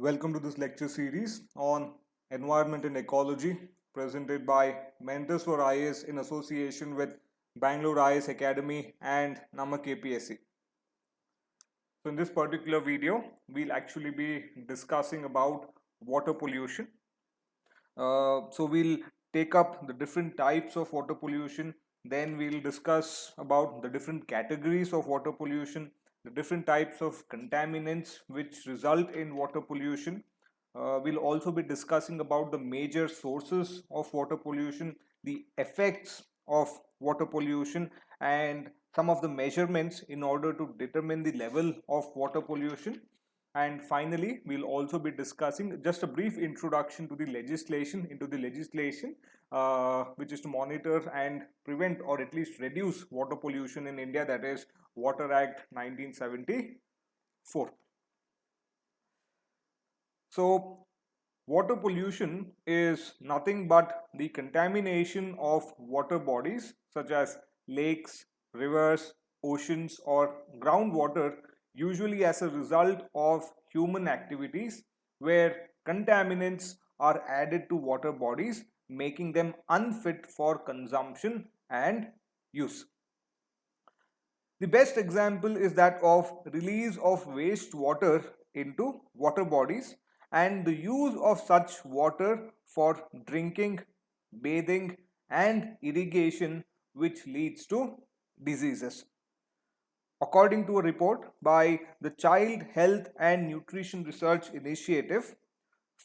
Welcome to this lecture series on environment and ecology presented by Mentors for IAS in association with Bangalore IAS Academy and Namak APSC. So in this particular video, we'll actually be discussing about water pollution. So we'll take up the different types of water pollution, then we'll discuss about the different categories of water pollution, the different types of contaminants which result in water pollution. We'll also be discussing about the major sources of water pollution, the effects of water pollution, and some of the measurements in order to determine the level of water pollution. And finally, we'll also be discussing just a brief introduction to the legislation, which is to monitor and prevent or at least reduce water pollution in India, that is Water Act 1974. So, water pollution is nothing but the contamination of water bodies such as lakes, rivers, oceans, or groundwater, usually as a result of human activities where contaminants are added to water bodies, making them unfit for consumption and use. The best example is that of release of wastewater into water bodies and the use of such water for drinking, bathing, and irrigation, which leads to diseases. According to a report by the Child Health and Nutrition Research Initiative,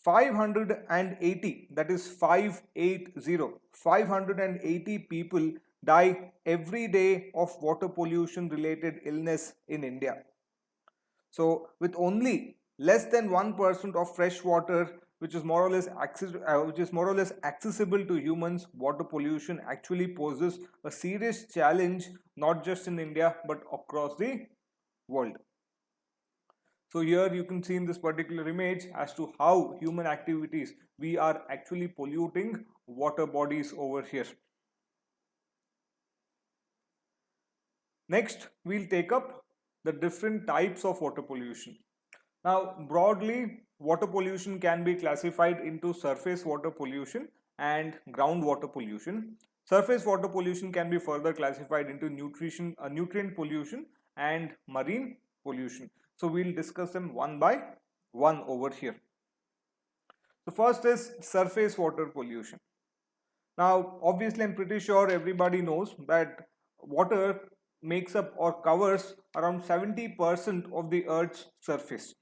580, that is 580 people die every day of water pollution related illness in India. So with only less than 1% of fresh water which is more or less accessible to humans, water pollution actually poses a serious challenge not just in India but across the world. So here you can see in this particular image as to how human activities we are actually polluting water bodies over here. Next, we'll take up the different types of water pollution. Now, broadly, water pollution can be classified into surface water pollution and groundwater pollution. Surface water pollution can be further classified into nutrient pollution and marine pollution. So we'll discuss them one by one over here. The first is surface water pollution. Now, obviously, I'm pretty sure everybody knows that water makes up or covers around 70% of the Earth's surface.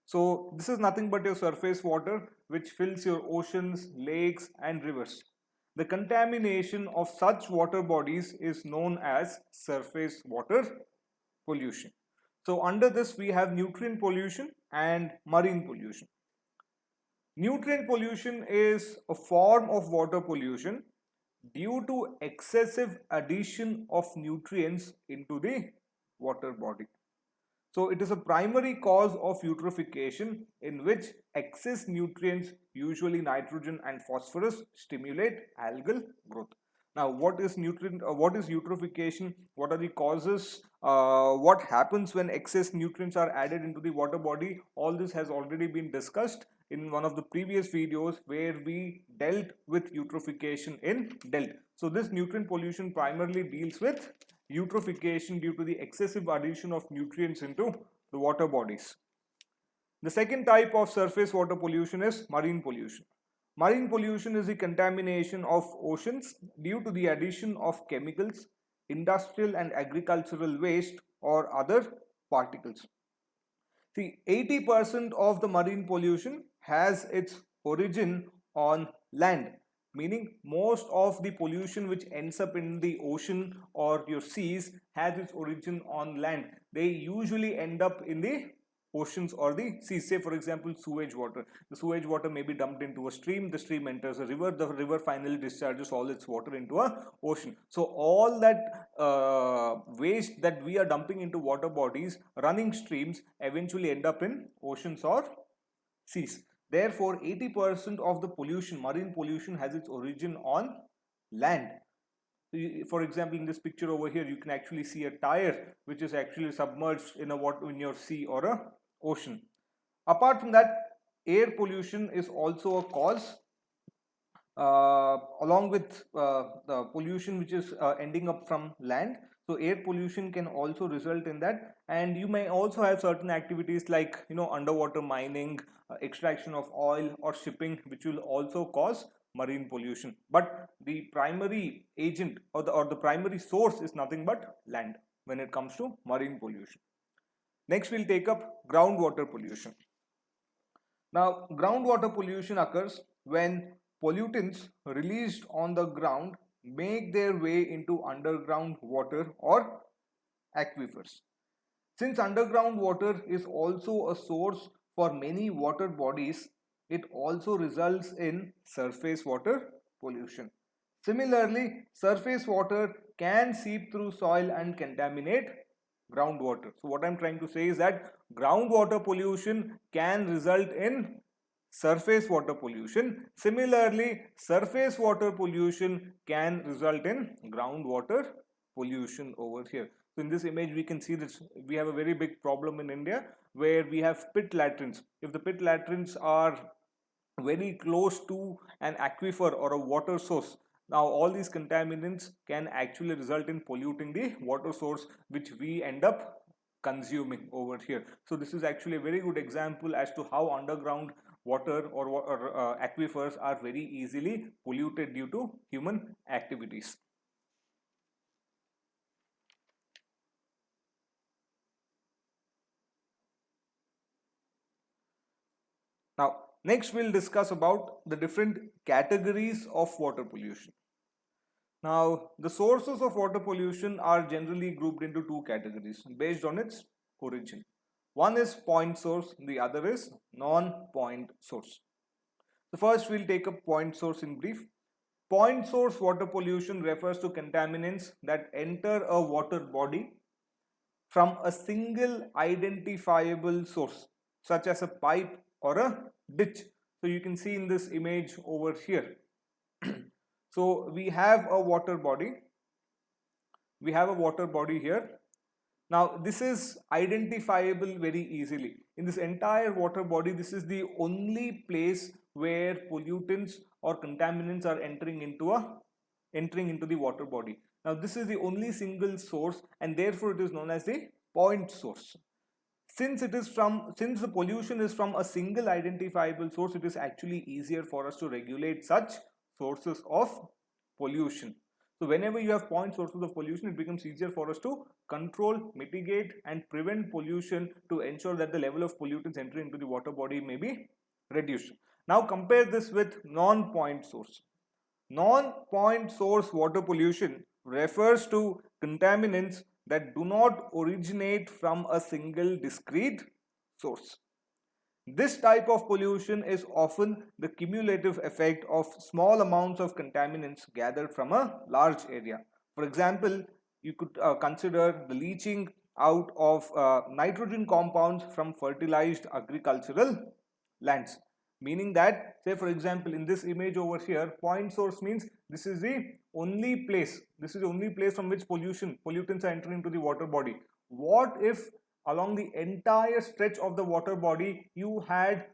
So this is nothing but your surface water which fills your oceans, lakes and rivers. The contamination of such water bodies is known as surface water pollution. So under this we have nutrient pollution and marine pollution. Nutrient pollution is a form of water pollution due to excessive addition of nutrients into the water body. So it is a primary cause of eutrophication in which excess nutrients, usually nitrogen and phosphorus, stimulate algal growth. Now, what is eutrophication? What are the causes? What happens when excess nutrients are added into the water body? All this has already been discussed in one of the previous videos where we dealt with eutrophication in DELT. So this nutrient pollution primarily deals with eutrophication due to the excessive addition of nutrients into the water bodies. The second type of surface water pollution is marine pollution. Marine pollution is the contamination of oceans due to the addition of chemicals, industrial and agricultural waste or other particles. See, 80% of the marine pollution has its origin on land, meaning most of the pollution which ends up in the ocean or your seas has its origin on land. They usually end up in the oceans or the seas. Say for example sewage water. The sewage water may be dumped into a stream, the stream enters a river, the river finally discharges all its water into a ocean. So all that waste that we are dumping into water bodies, running streams, eventually end up in oceans or seas. Therefore, 80% of the pollution, marine pollution, has its origin on land. For example, in this picture over here, you can actually see a tire which is actually submerged in a water in your sea or a ocean. Apart from that, air pollution is also a cause, along with the pollution which is ending up from land. So air pollution can also result in that, and you may also have certain activities like, you know, underwater mining, extraction of oil or shipping, which will also cause marine pollution. But the primary agent or the primary source is nothing but land when it comes to marine pollution. Next, we'll take up groundwater pollution. Now, groundwater pollution occurs when pollutants released on the ground make their way into underground water or aquifers. Since underground water is also a source for many water bodies, it also results in surface water pollution. Similarly, surface water can seep through soil and contaminate groundwater. So what I'm trying to say is that groundwater pollution can result in surface water pollution. Similarly, surface water pollution can result in groundwater pollution over here. So in this image we can see that we have a very big problem in India where we have pit latrines. If the pit latrines are very close to an aquifer or a water source, now all these contaminants can actually result in polluting the water source, which we end up consuming over here. So this is actually a very good example as to how underground water or aquifers are very easily polluted due to human activities. Now, next we'll discuss about the different categories of water pollution. Now, the sources of water pollution are generally grouped into two categories based on its origin. One is point source, the other is non-point source. So first we'll take a point source in brief. Point source water pollution refers to contaminants that enter a water body from a single identifiable source, such as a pipe or a ditch. So you can see in this image over here. So we have a water body. We have a water body here. Now this is identifiable very easily. In this entire water body, this is the only place where pollutants or contaminants are entering into the water body. Now this is the only single source, and therefore it is known as the point source. Since the pollution is from a single identifiable source, it is actually easier for us to regulate such sources of pollution. So whenever you have point sources of pollution, it becomes easier for us to control, mitigate and prevent pollution to ensure that the level of pollutants entering into the water body may be reduced. Now compare this with non-point source. Non-point source water pollution refers to contaminants that do not originate from a single discrete source. This type of pollution is often the cumulative effect of small amounts of contaminants gathered from a large area. For example, you could consider the leaching out of nitrogen compounds from fertilized agricultural lands. Meaning that, say for example, in this image over here, point source means this is the only place from which pollutants are entering into the water body. What if along the entire stretch of the water body you had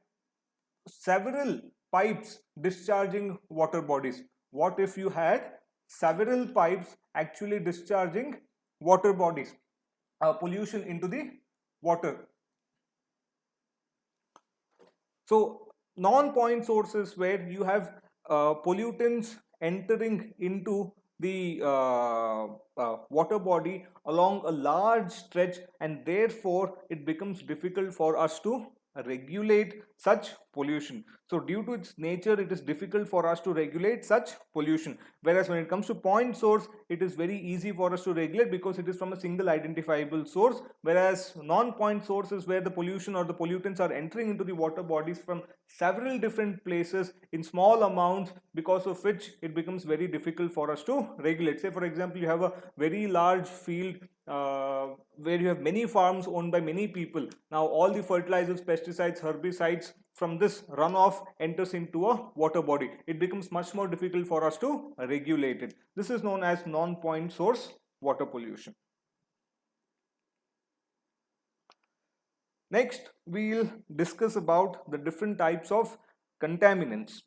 several pipes discharging water bodies? What if you had several pipes actually discharging water bodies, pollution into the water? So non-point sources where you have pollutants entering into the water body along a large stretch, and therefore it becomes difficult for us to regulate such pollution. So due to its nature, it is difficult for us to regulate such pollution, whereas when it comes to point source, it is very easy for us to regulate because it is from a single identifiable source, whereas non-point source is where the pollution or the pollutants are entering into the water bodies from several different places in small amounts, because of which it becomes very difficult for us to regulate. Say for example, you have a very large field where you have many farms owned by many people. Now all the fertilizers, pesticides, herbicides from this runoff enters into a water body. It becomes much more difficult for us to regulate it. This is known as non-point source water pollution. Next, we'll discuss about the different types of contaminants.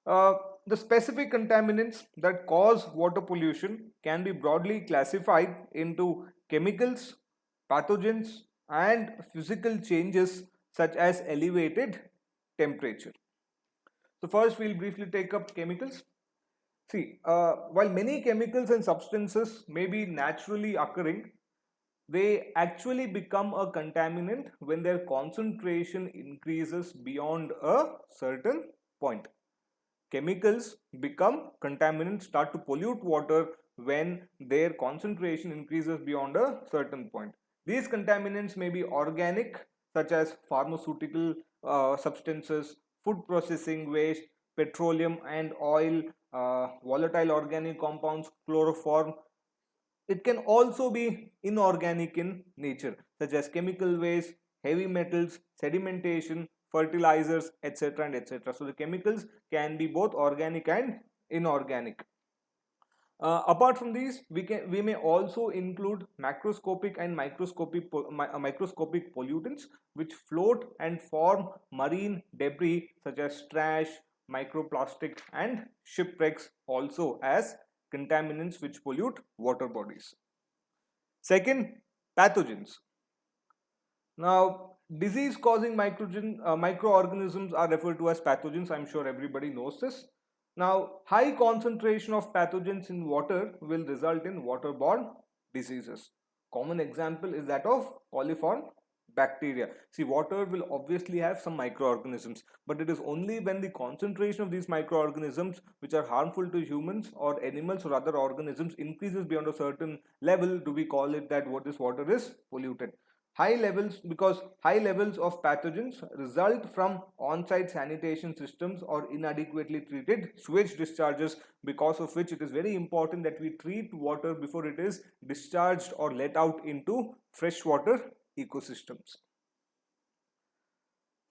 Uh, the specific contaminants that cause water pollution can be broadly classified into chemicals, pathogens, and physical changes such as elevated temperature. So first we'll briefly take up chemicals. See, while many chemicals and substances may be naturally occurring, they actually become a contaminant when their concentration increases beyond a certain point. Chemicals become contaminants, start to pollute water when their concentration increases beyond a certain point. These contaminants may be organic, such as pharmaceutical substances, food processing waste, petroleum and oil, volatile organic compounds, chloroform. It can also be inorganic in nature, such as chemical waste, heavy metals, sedimentation, fertilizers, etc. and etc. So the chemicals can be both organic and inorganic. Apart from these, we may also include macroscopic and microscopic pollutants which float and form marine debris such as trash, microplastic, and shipwrecks also as contaminants which pollute water bodies. Second, pathogens. Now, disease causing microorganisms are referred to as pathogens. I'm sure everybody knows this. Now, high concentration of pathogens in water will result in waterborne diseases. Common example is that of coliform bacteria. See, water will obviously have some microorganisms, but it is only when the concentration of these microorganisms which are harmful to humans or animals or other organisms increases beyond a certain level do we call it that what this water is polluted. High levels, because high levels of pathogens result from on-site sanitation systems or inadequately treated sewage discharges, because of which it is very important that we treat water before it is discharged or let out into freshwater ecosystems.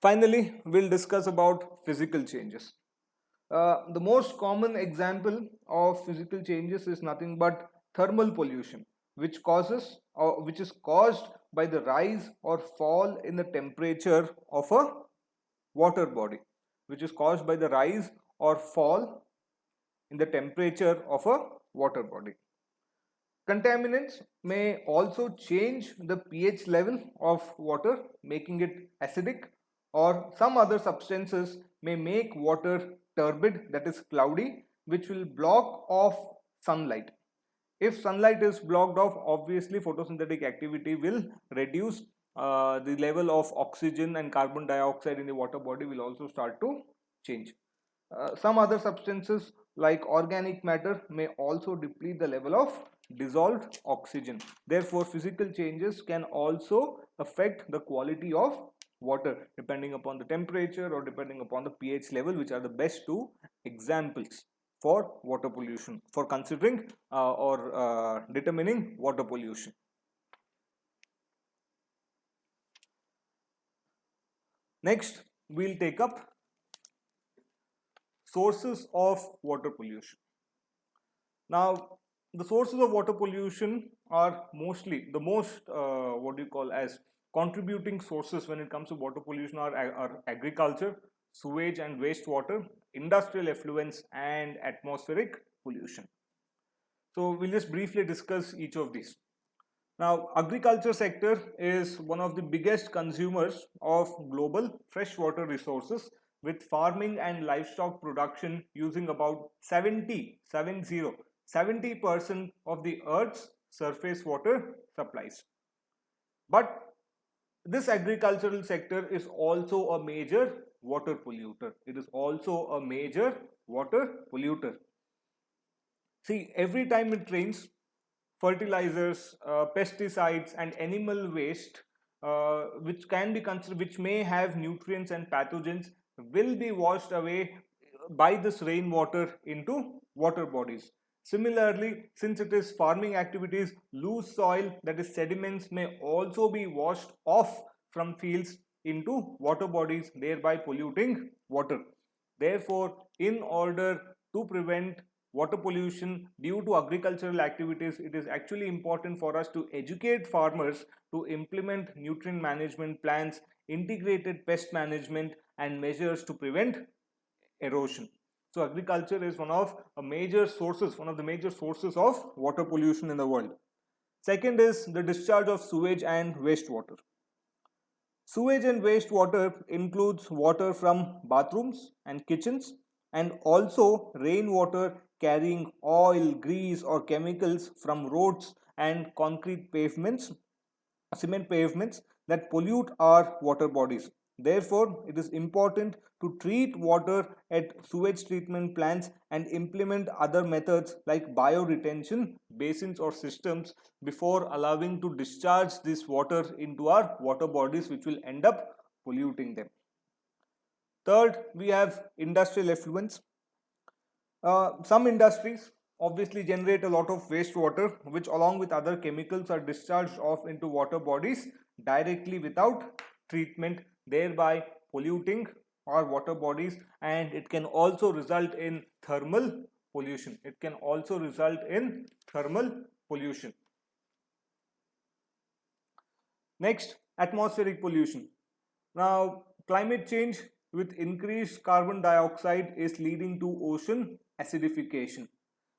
Finally, we'll discuss about physical changes. The most common example of physical changes is nothing but thermal pollution, which is caused by the rise or fall in the temperature of a water body, which is caused by the rise or fall in the temperature of a water body. Contaminants may also change the pH level of water, making it acidic, or some other substances may make water turbid, that is cloudy, which will block off sunlight. If sunlight is blocked off, obviously photosynthetic activity will reduce. The level of oxygen and carbon dioxide in the water body will also start to change. Some other substances like organic matter may also deplete the level of dissolved oxygen. Therefore, physical changes can also affect the quality of water depending upon the temperature or depending upon the pH level, which are the best two examples for water pollution, for considering or determining water pollution. Next, we'll take up sources of water pollution. Now, the sources of water pollution are mostly the most what do you call as contributing sources when it comes to water pollution are agriculture, sewage and wastewater, industrial effluents, and atmospheric pollution. So we'll just briefly discuss each of these. Now, agriculture sector is one of the biggest consumers of global freshwater resources, with farming and livestock production using about 70% of the earth's surface water supplies. But this agricultural sector is also a major water polluter. It is also a major water polluter. See, every time it rains, fertilizers, pesticides, and animal waste, which can be considered, which may have nutrients and pathogens, will be washed away by this rainwater into water bodies. Similarly, since it is farming activities, loose soil, that is sediments, may also be washed off from fields into water bodies, thereby polluting water. Therefore, in order to prevent water pollution due to agricultural activities, it is actually important for us to educate farmers to implement nutrient management plans, integrated pest management, and measures to prevent erosion. So agriculture is one of the major sources of water pollution in the world. Second is the discharge of sewage and wastewater. Sewage and wastewater includes water from bathrooms and kitchens, and also rainwater carrying oil, grease, or chemicals from roads and concrete pavements, cement pavements that pollute our water bodies. Therefore, it is important to treat water at sewage treatment plants and implement other methods like bioretention basins or systems before allowing to discharge this water into our water bodies, which will end up polluting them. Third, we have industrial effluents. Some industries obviously generate a lot of wastewater, which along with other chemicals are discharged off into water bodies directly without treatment, thereby polluting our water bodies, and it can also result in thermal pollution. It can also result in thermal pollution. Next, atmospheric pollution. Now, climate change with increased carbon dioxide is leading to ocean acidification.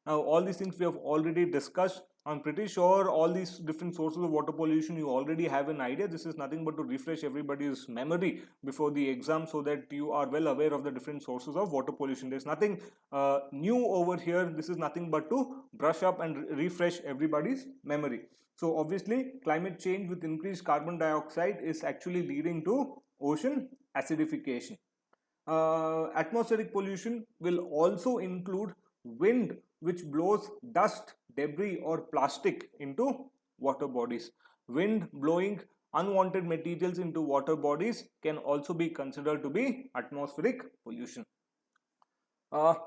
Now, all these things we have already discussed. I'm pretty sure all these different sources of water pollution you already have an idea. This is nothing but to refresh everybody's memory before the exam so that you are well aware of the different sources of water pollution. There's nothing new over here. This is nothing but to brush up and refresh everybody's memory. So obviously climate change with increased carbon dioxide is actually leading to ocean acidification. Atmospheric pollution will also include wind which blows dust, debris or plastic into water bodies. Wind blowing unwanted materials into water bodies can also be considered to be atmospheric pollution.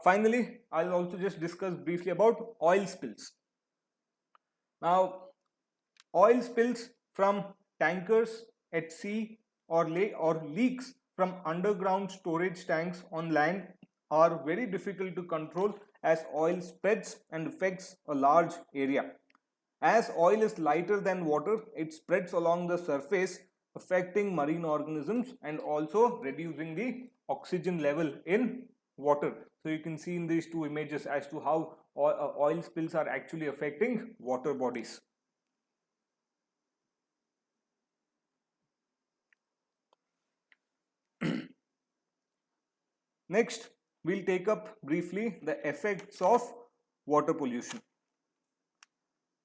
Finally, I'll also just discuss briefly about oil spills. Now, oil spills from tankers at sea or leaks from underground storage tanks on land are very difficult to control as oil spreads and affects a large area. As oil is lighter than water, it spreads along the surface, affecting marine organisms and also reducing the oxygen level in water. So you can see in these two images as to how oil spills are actually affecting water bodies. Next, we'll take up briefly the effects of water pollution.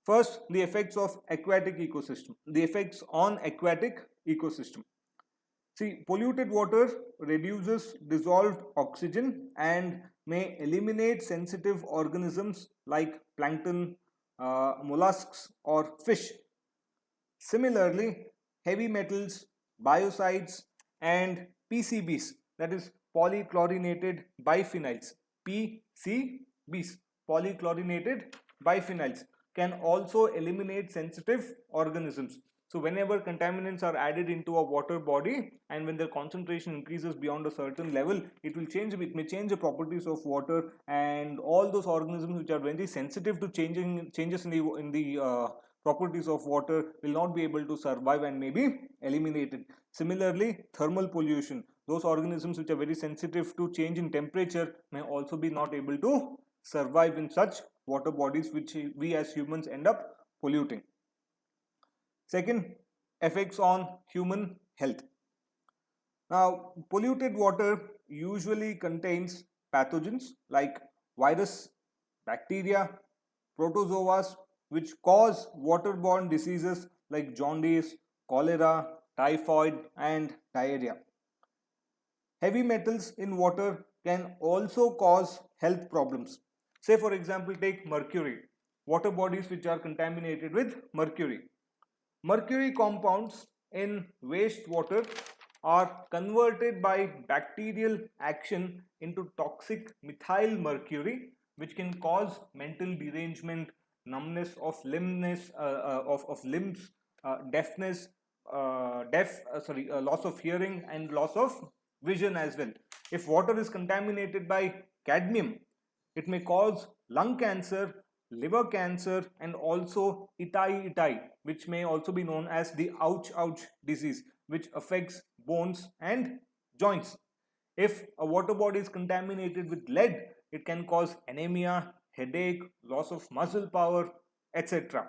First, the effects of aquatic ecosystem. The effects on aquatic ecosystem. See, polluted water reduces dissolved oxygen and may eliminate sensitive organisms like plankton, mollusks, or fish. Similarly, heavy metals, biocides, and PCBs, that is polychlorinated biphenyls, PCBs, polychlorinated biphenyls, can also eliminate sensitive organisms. So whenever contaminants are added into a water body and when their concentration increases beyond a certain level, it may change the properties of water, and all those organisms which are very sensitive to changes in the properties of water will not be able to survive and may be eliminated. Similarly, thermal pollution. Those organisms which are very sensitive to change in temperature may also be not able to survive in such water bodies which we as humans end up polluting. Second, effects on human health. Now, polluted water usually contains pathogens like virus, bacteria, protozoas, which cause waterborne diseases like jaundice, cholera, typhoid, and diarrhea. Heavy metals in water can also cause health problems. Say, for example, take mercury, water bodies which are contaminated with mercury. Mercury compounds in wastewater are converted by bacterial action into toxic methyl mercury, which can cause mental derangement, numbness of limbs, deafness, loss of hearing, and loss of vision as well. If water is contaminated by cadmium, it may cause lung cancer, liver cancer, and also itai, which may also be known as the ouch disease, which affects bones and joints. If a water body is contaminated with lead, it can cause anemia, headache, loss of muscle power, etc.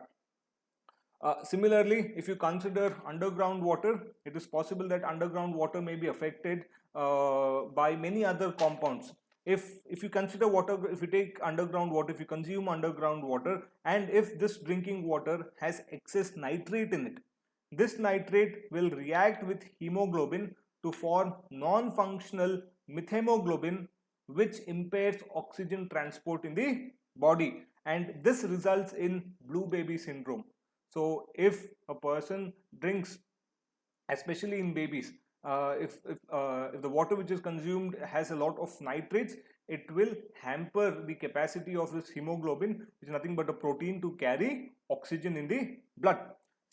Similarly, if you consider underground water, it is possible that underground water may be affected by many other compounds. If you consider water, if you take underground water, if you consume underground water, and if this drinking water has excess nitrate in it, this nitrate will react with hemoglobin to form non-functional methemoglobin, which impairs oxygen transport in the body, and this results in blue baby syndrome. So if a person drinks, especially in babies, if the water which is consumed has a lot of nitrates, it will hamper the capacity of this hemoglobin, which is nothing but a protein, to carry oxygen in the blood.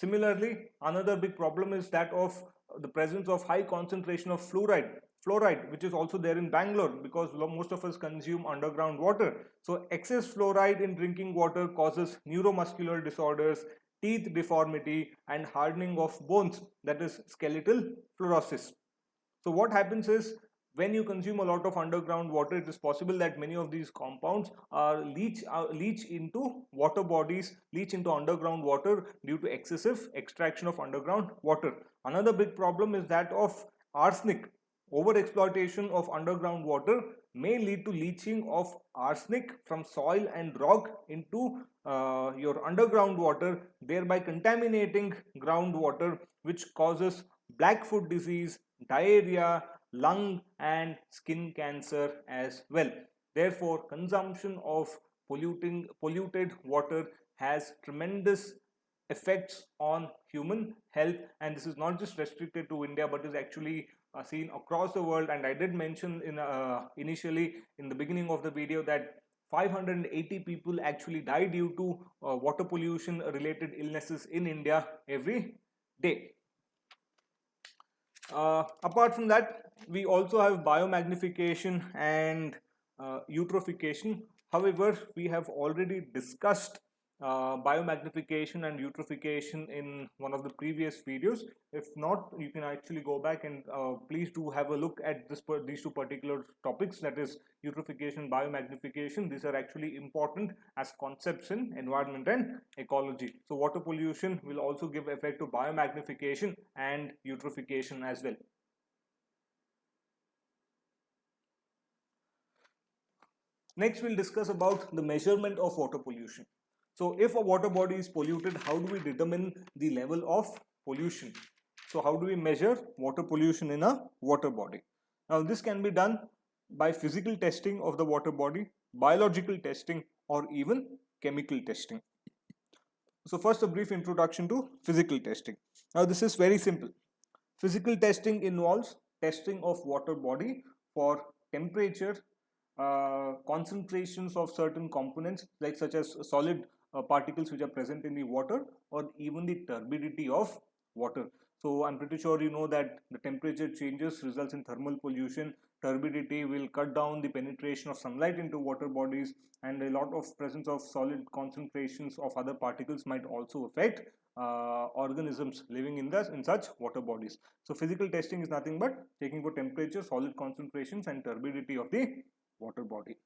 Similarly, another big problem is that of the presence of high concentration of fluoride, which is also there in Bangalore, because most of us consume underground water. So excess fluoride in drinking water causes neuromuscular disorders, teeth deformity, and hardening of bones, that is skeletal fluorosis. So what happens is, when you consume a lot of underground water, it is possible that many of these compounds leach into water bodies, leach into underground water due to excessive extraction of underground water. Another big problem is that of arsenic. Over exploitation of underground water may lead to leaching of arsenic from soil and rock into your underground water, thereby contaminating groundwater, which causes blackfoot disease, diarrhea, lung and skin cancer as well. Therefore, consumption of polluted water has tremendous effects on human health, and this is not just restricted to India, but is actually seen across the world. And I did mention initially in the beginning of the video that 580 people actually die due to water pollution related illnesses in India every day. Apart from that, we also have biomagnification and eutrophication. However, we have already discussed biomagnification and eutrophication in one of the previous videos. If not, you can actually go back and please do have a look at these two particular topics, that is eutrophication, biomagnification. These are actually important as concepts in environment and ecology. So water pollution will also give effect to biomagnification and eutrophication as well. Next, we'll discuss about the measurement of water pollution. So if a water body is polluted, how do we determine the level of pollution? So how do we measure water pollution in a water body? Now this can be done by physical testing of the water body, biological testing, or even chemical testing. So first, a brief introduction to physical testing. Now this is very simple. Physical testing involves testing of water body for temperature, concentrations of certain components, like such as solid particles which are present in the water, or even the turbidity of water. So I'm pretty sure you know that the temperature changes results in thermal pollution. Turbidity will cut down the penetration of sunlight into water bodies, and a lot of presence of solid concentrations of other particles might also affect organisms living in such water bodies. So physical testing is nothing but checking for temperature, solid concentrations, and turbidity of the water body.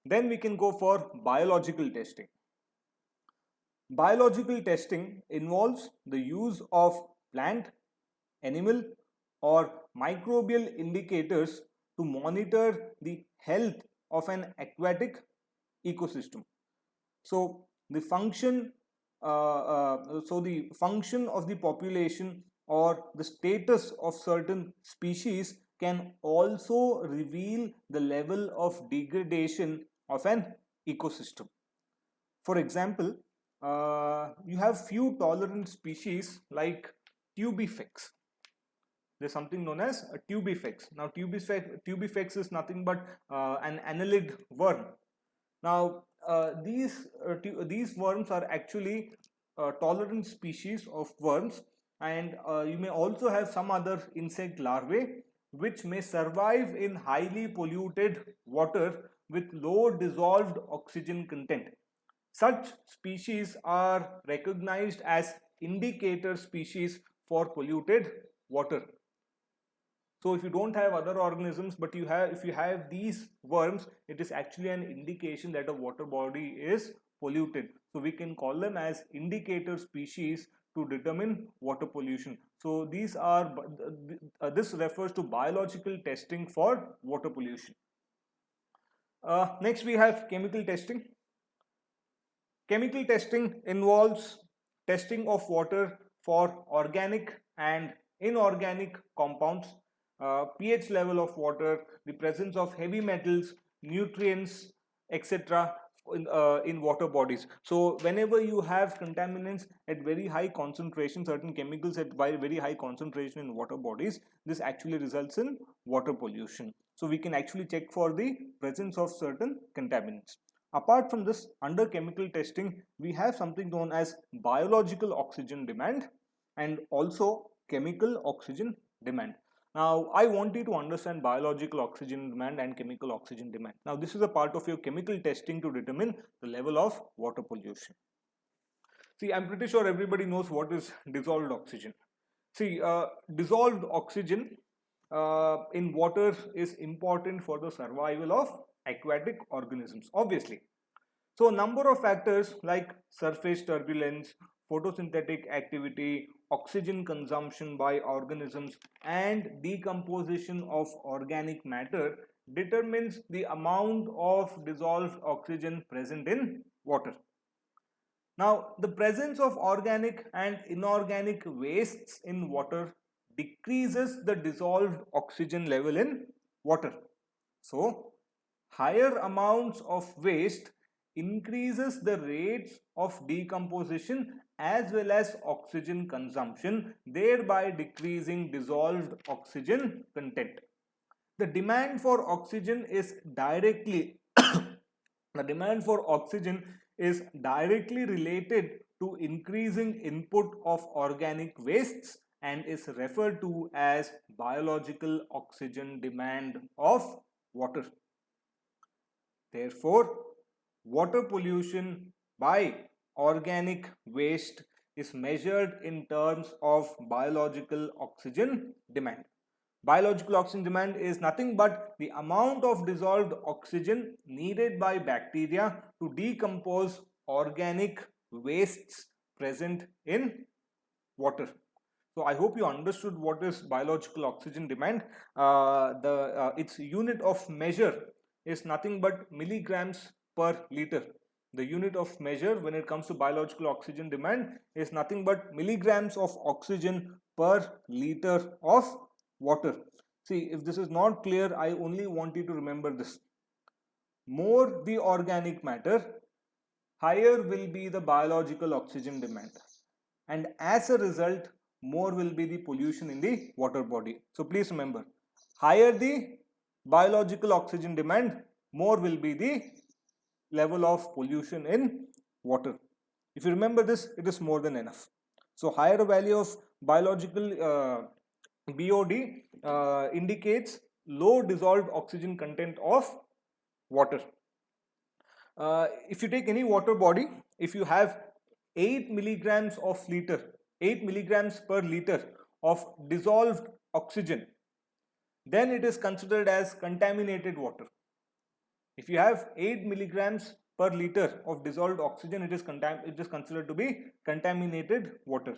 Then we can go for biological testing. Biological testing involves the use of plant, animal, or microbial indicators to monitor the health of an aquatic ecosystem. So the function of the population or the status of certain species can also reveal the level of degradation of an ecosystem. For example, you have few tolerant species like tubifex. There's something known as a tubifex. Now tubifex is nothing but an annelid worm. Now these worms are actually tolerant species of worms, and you may also have some other insect larvae which may survive in highly polluted water with low dissolved oxygen content. Such species are recognized as indicator species for polluted water. So if you don't have other organisms, but if you have these worms, it is actually an indication that a water body is polluted. So we can call them as indicator species to determine water pollution. So these are this refers to biological testing for water pollution. Next we have chemical testing. Chemical testing involves testing of water for organic and inorganic compounds, pH level of water, the presence of heavy metals, nutrients, etc. In water bodies. So whenever you have contaminants at very high concentration, certain chemicals at very high concentration in water bodies, this actually results in water pollution. So we can actually check for the presence of certain contaminants. Apart from this, under chemical testing, we have something known as biological oxygen demand and also chemical oxygen demand. Now, I want you to understand biological oxygen demand and chemical oxygen demand. Now, this is a part of your chemical testing to determine the level of water pollution. See, I'm pretty sure everybody knows what is dissolved oxygen. See, dissolved oxygen in water is important for the survival of aquatic organisms, obviously. So a number of factors like surface turbulence, photosynthetic activity, oxygen consumption by organisms, and decomposition of organic matter determines the amount of dissolved oxygen present in water. Now, the presence of organic and inorganic wastes in water decreases the dissolved oxygen level in water. So, higher amounts of waste increases the rates of decomposition as well as oxygen consumption, thereby decreasing dissolved oxygen content. The demand for oxygen is directly the demand for oxygen is directly related to increasing input of organic wastes and is referred to as biological oxygen demand of water. Therefore, water pollution by organic waste is measured in terms of biological oxygen demand. Biological oxygen demand is nothing but the amount of dissolved oxygen needed by bacteria to decompose organic wastes present in water. So I hope you understood what is biological oxygen demand. Its unit of measure is nothing but milligrams per liter. The unit of measure when it comes to biological oxygen demand is nothing but milligrams of oxygen per liter of water. See, if this is not clear, I only want you to remember this. More the organic matter, higher will be the biological oxygen demand. And as a result, more will be the pollution in the water body. So please remember, higher the biological oxygen demand, more will be the level of pollution in water. If you remember this, it is more than enough. So higher value of biological BOD indicates low dissolved oxygen content of water. If you take any water body, if you have 8 milligrams of liter, 8 milligrams per liter of dissolved oxygen, then it is considered as contaminated water. If you have 8 milligrams per liter of dissolved oxygen, it is considered to be contaminated water.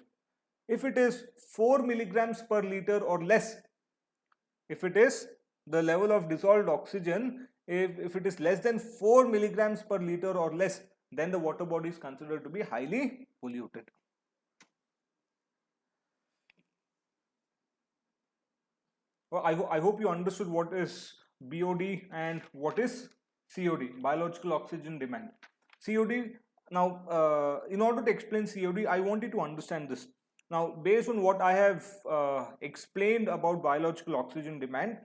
If it is 4 milligrams per liter or less, if it is the level of dissolved oxygen, if it is less than 4 milligrams per liter or less, then the water body is considered to be highly polluted. Well, I hope you understood what is BOD and what is COD, biological oxygen demand. COD, now in order to explain COD, I want you to understand this. Now, based on what I have explained about biological oxygen demand,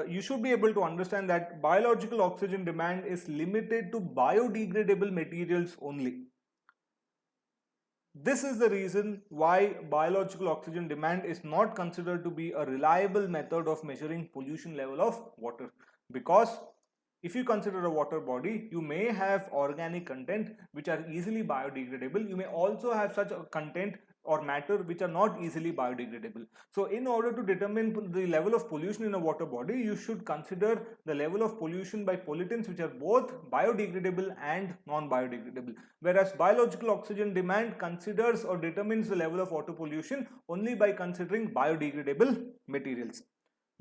you should be able to understand that biological oxygen demand is limited to biodegradable materials only. This is the reason why biological oxygen demand is not considered to be a reliable method of measuring pollution level of water, because if you consider a water body, you may have organic content which are easily biodegradable. You may also have such a content or matter which are not easily biodegradable. So in order to determine the level of pollution in a water body, you should consider the level of pollution by pollutants which are both biodegradable and non-biodegradable. Whereas biological oxygen demand considers or determines the level of water pollution only by considering biodegradable materials.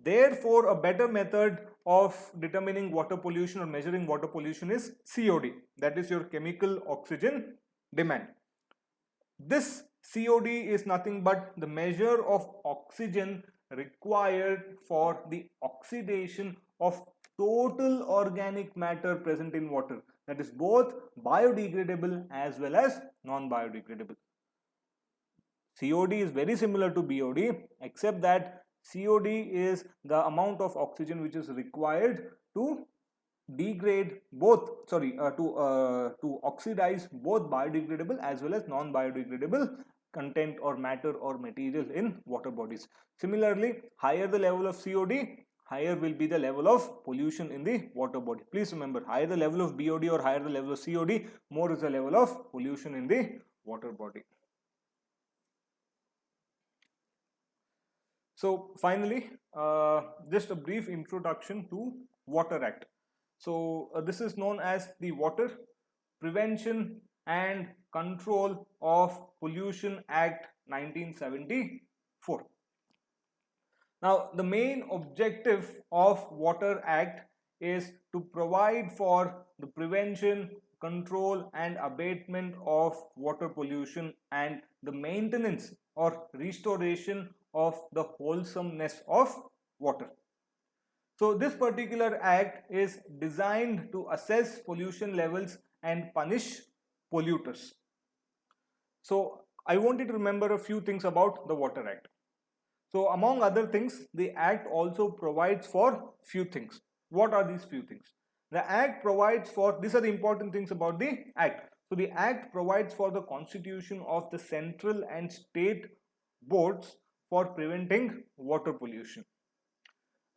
Therefore, a better method of determining water pollution or measuring water pollution is COD, that is your chemical oxygen demand. This COD is nothing but the measure of oxygen required for the oxidation of total organic matter present in water, that is both biodegradable as well as non-biodegradable. COD is very similar to BOD, except that COD is the amount of oxygen which is required to degrade both, to oxidize both biodegradable as well as non-biodegradable content or matter or material in water bodies. Similarly, higher the level of COD, higher will be the level of pollution in the water body. Please remember, higher the level of BOD or higher the level of COD, more is the level of pollution in the water body. So finally, just a brief introduction to Water Act. So this is known as the Water Prevention and Control of Pollution Act 1974. Now, the main objective of Water Act is to provide for the prevention, control and abatement of water pollution and the maintenance or restoration of the wholesomeness of water. So this particular act is designed to assess pollution levels and punish polluters. So I want you to remember a few things about the Water Act. So among other things, the act also provides for few things. What are these few things? The act provides for, these are the important things about the act. So the act provides for the constitution of the central and state boards for preventing water pollution.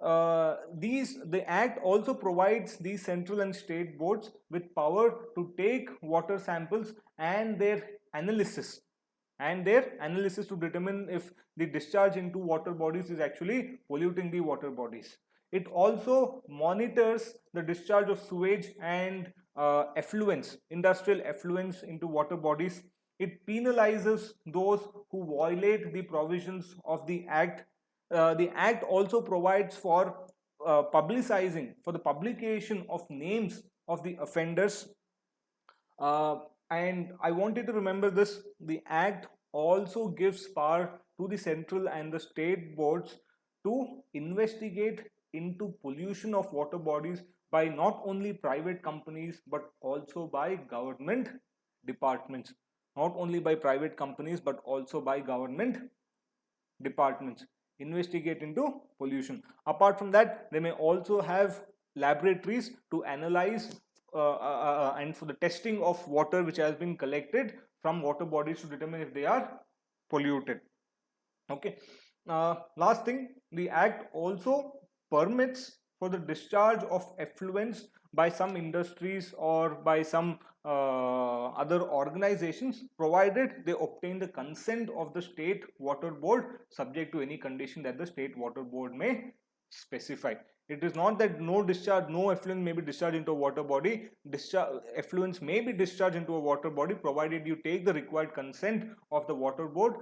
The act also provides these central and state boards with power to take water samples and their analysis to determine if the discharge into water bodies is actually polluting the water bodies. It also monitors the discharge of sewage and effluents, industrial effluents into water bodies. It penalizes those who violate the provisions of the act. The act also provides for publicizing, for the publication of names of the offenders. And I want you to remember this, the act also gives power to the central and the state boards to investigate into pollution of water bodies by not only private companies but also by government departments. Not only by private companies but also by government departments. Investigate into pollution. Apart from that, they may also have laboratories to analyze and for the testing of water which has been collected from water bodies to determine if they are polluted. Okay. Last thing, the act also permits for the discharge of effluents by some industries or by some other organizations, provided they obtain the consent of the state water board, subject to any condition that the state water board may specify. It is not that no effluent may be discharged into a water body. Effluents may be discharged into a water body provided you take the required consent of the water board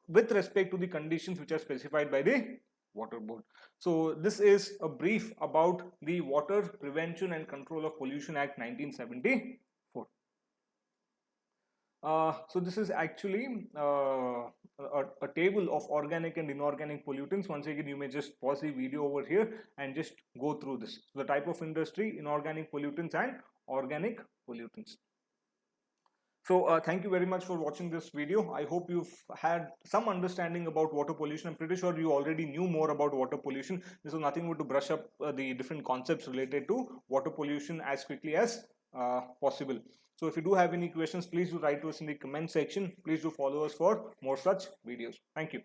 with respect to the conditions which are specified by the water board. So this is a brief about the Water Prevention and Control of Pollution Act 1974. So this is actually a table of organic and inorganic pollutants. Once again, you may just pause the video over here and just go through this. So the type of industry, inorganic pollutants and organic pollutants. So thank you very much for watching this video. I hope you've had some understanding about water pollution. I'm pretty sure you already knew more about water pollution. This was nothing but to brush up the different concepts related to water pollution as quickly as possible. So if you do have any questions, please do write to us in the comment section. Please do follow us for more such videos. Thank you.